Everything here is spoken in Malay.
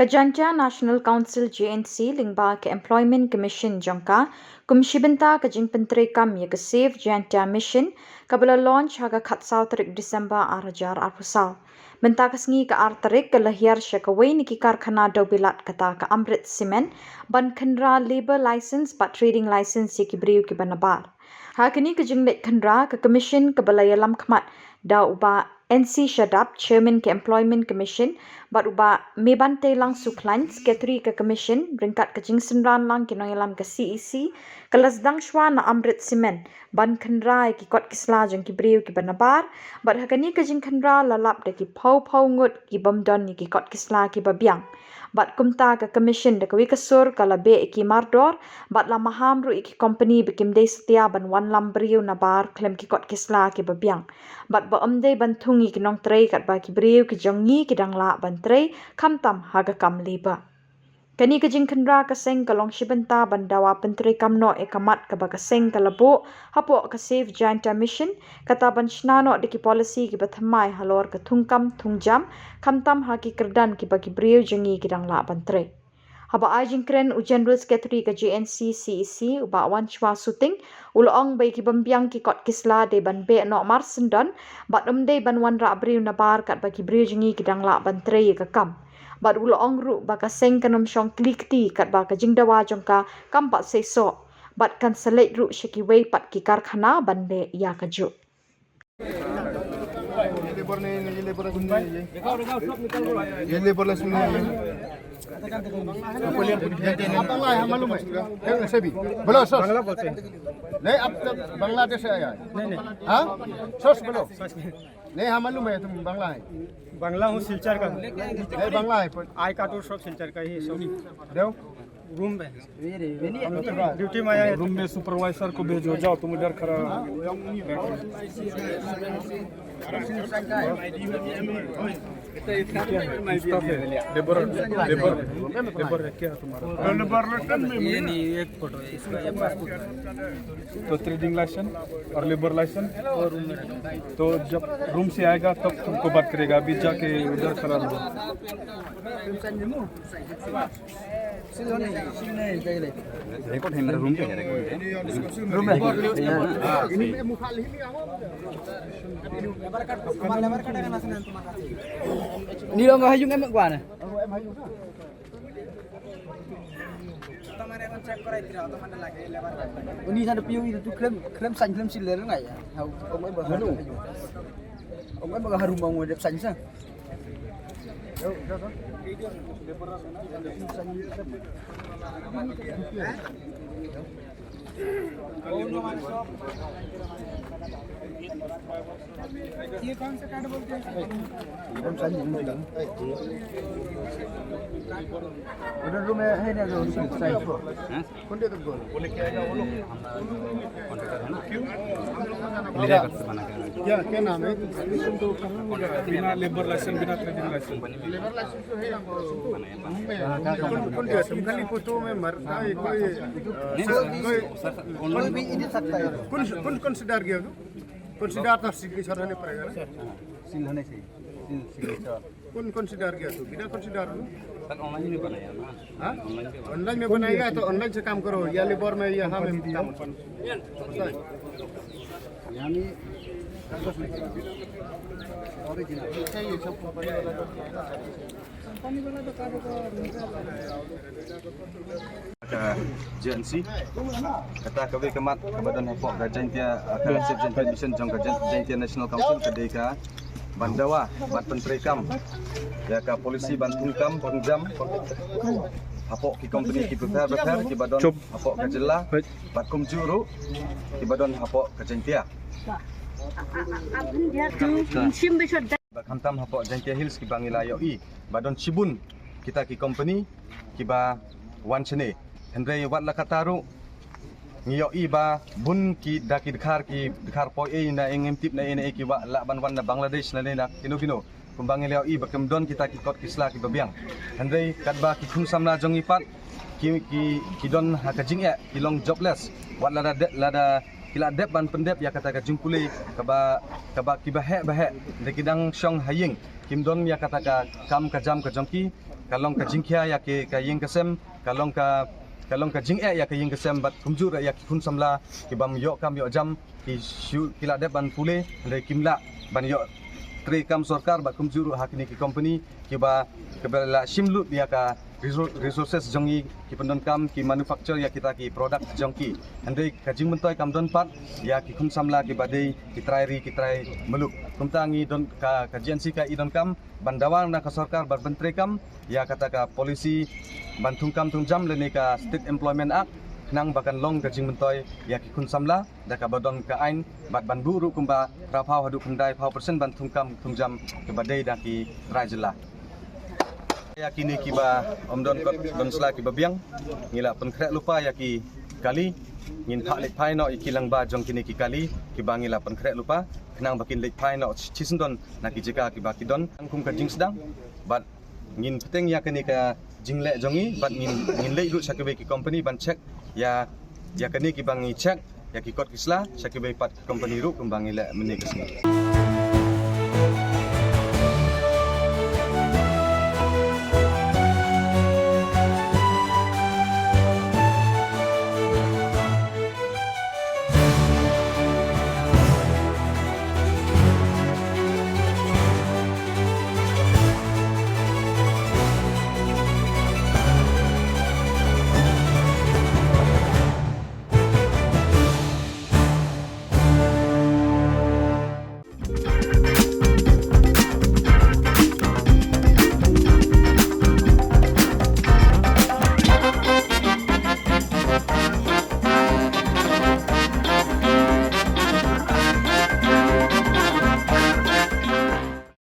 Kajanta National Council JNC lingba ke Employment Commission jangka kumshibenta kajing pentre kam ya ke Save Janta Mission kabela launch haga khatsau tarik Disember arajar arpusau. Benta kasngi ke tarik ke lahir syakawai niki karkhana daubilat kata ke Amrit Cement ban khendra labor license bat trading license ya ki briu ki banabar. Hakini kajing lek khendra ke commission kabela yalam khmat da uba NC Shadap, Chairman ke Employment Commission, bat uba mebante lang suklan, Sekretari ke Commission, beringkat ke jingsenran lang kinoyalam ke CEC, kelas dangshwa na Amrit Cement, ban khendra ki kot kisla jeng ki briu ki banabar, bat hakani ke jing khendra lalap de ki pau ngut ki bamdon ki kot kisla ki babiang. Bat kumta ke commission de kawi kesur kala be iki mardor, bat la maham ru iki company bikim de setia ban wan lam briu na bar klem ki kot kisla ki babiang. Bat ba omde ban thungi ki nong trei kat ba ki briu ki jongi ki dang la ban trei kam tam haga kam liba. Kani ke jing kendra ke seng kalong shibenta bandawa pentri kamno e kamat ke baga seng kalabo hapo ke Save Janta Mission kata ban shnano de ki policy ki bathamai halor ke thungkam thungjam kamtam haki kerdan ki bagi briu jengi ki dang la bantre. Haba ajing kren u General Secretary ke JNC CEC uba wan chwa suting ulong bai ki bambiang ki kot kisla de ban be no marsendon bat de ban wan ra briu na bar kat bagi briu jengi ki dang la bantre ke kam. Bat ulong ru baka seng kanam syong klikti kat baka jingdawa jongka kampat seso bat kan selek ru syaki wei pat ki karkhana bande ya kaju. Bangladesh से आया है हाँ सोच बोलो नहीं हम मालूम है तुम बांग्ला है बांग्ला हूँ सिलचर का नहीं बांग्ला है आई कार्ड सब सिलचर का ही सब देव रूम में ड्यूटी में आया है रूम में सुपरवाइजर को भेजो जाओ तुम इधर खड़ा स्टाफ है लेबर है क्या तुम्हारा ये नहीं एक फोटो है इसका ये पासपोर्ट तो ट्रेडिंग लाइसेंस और लेबर लाइसेंस और रूम में तो जब रूम से आएगा तब तुमको बात करेगा अभी जाके उधर खड़ा रहो Rekod hemera room पे है rekod room ini muka lihili ni lo ngah hajung emak gua na ini sana piu itu klaim san klaim siler ngai ya ông ấy bảo harum mau đẹp san sa ये कौन सा कार्ड बोलते हैं udah room है ना जो साइज कौन दे तुमको मेरा करते बना के क्या नाम है बिना लेबर लाइसेंस बिना ट्रेडिंग लाइसेंस लेबर लाइसेंस तो है कौन दिया तुम खाली फोटो में मरता है कोई भी ini सकता है कौन कंसीडर किया कंसीडर तो सिग्नेचर होने पड़ेगा ना सील होने से सिग्नेचर कौन कंसीडर किया तो बिना कंसीडर कल ऑनलाइन में बनाया ना हाँ ऑनलाइन में बनाएगा तो ऑनलाइन से काम करो या लेबर में यहाँ में काम यानी ओरिजिनल चाहिए सब JNC kata kawe kemat kebadan hafok gajantia akan Save Janta Mission jong gajantia National Council kedeka bandawa bat pentrekam ya ka polisi bantung kam pengjam hafok ki company ki betar ki badon hafok gajela bat kum juru ki badon hafok gajantia bat hantam hafok Jantia Hills ki bangila yoi badon Shibun kita ki company ki ba wan chene Hendrai wat la kataru ngiyo iba bun ki daki dikhar po e na engem tip na ene ki wa la ban wan na Bangladesh na na kino kumbang leo iba kemdon kita ki kot kisla ki babiang Hendrai katba ki khum samna jong ipat ki don hakajing ya ki long jobless wat la kila dep ban pendep ya kata ka jungkule kaba ki bahe de kidang syong haying kim don ya kata ka kam ka jam ka jongki kalong ka jingkya ya ke ka ying kesem kalong ka jing ya ke ying kesem bat kumjur ya ki kun samla ki bam yo kam yo jam ki shu kila de ban pule re kimla ban yo tre kam sarkar bat kumjur hakini ki company ki ba kebala shimlut ya ka resources jongi ki pendon kam ki manufacture ya kita ki product jongki andai ka jing mentoi kam don pat ya ki kun samla ki badai ki try meluk kumtangi don ka agensi ka idon kam bandawang na ka sarkar bat bentre kam ya kata ka polisi bantung kam tung jam lene ka state employment act nang bakan long ka jing mentoi ya ki kun samla da ka badon ka ain bat ban buru kumba rapau hadu kendai pau persen bantung kam tung jam ke badai da ki rajela yakini kiba omdon kot don sla kiba biang ngila penkrek lupa yaki kali ngin phak lek phai no ikilang ba jong kini ki kali kiba ngila penkrek lupa kenang bakin lek phai no chisendon na ki jika kiba kidon angkum ka jing sedang bat ngin peteng yakini ka jinglek jongi bat ngin lek lut sakibe ki company ban check ya yakini kiba ngi check yaki kot kisla sakibe pat company ru kembang ngila menik kesini